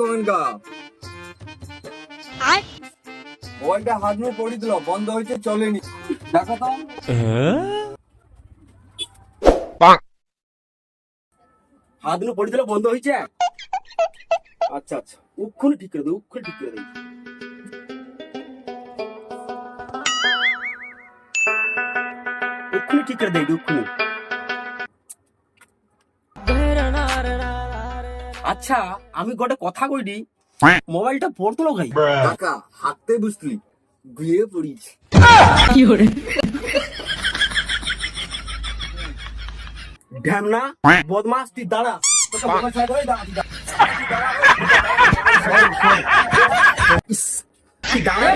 গোয়েঙ্কা মোবাইলটা হাত নিয়ে পড়ি দিল, বন্ধ হয়েছে, চলেনি। দেখো তো হাত নিয়ে পড়ি দিল, বন্ধ হয়েছে। আচ্ছা আচ্ছা, উক্ষুনি ঠিক করে দেয়, উক্ষুনি ঠিক করে দেয়। উক্ষুনি ঠিক করে দেয়, উক্ষুনি। আচ্ছা আমি গোটা কথা কইডি, মোবাইলটা পড়তো গাই কাকা হাতে বুঝলি গুয়ে পড়িস। ঢ্যামনা বদমাস, তুই দাঁড়া, তোকে মোবাইল ছাড়া করে দাঁড়া, তুই দাঁড়া।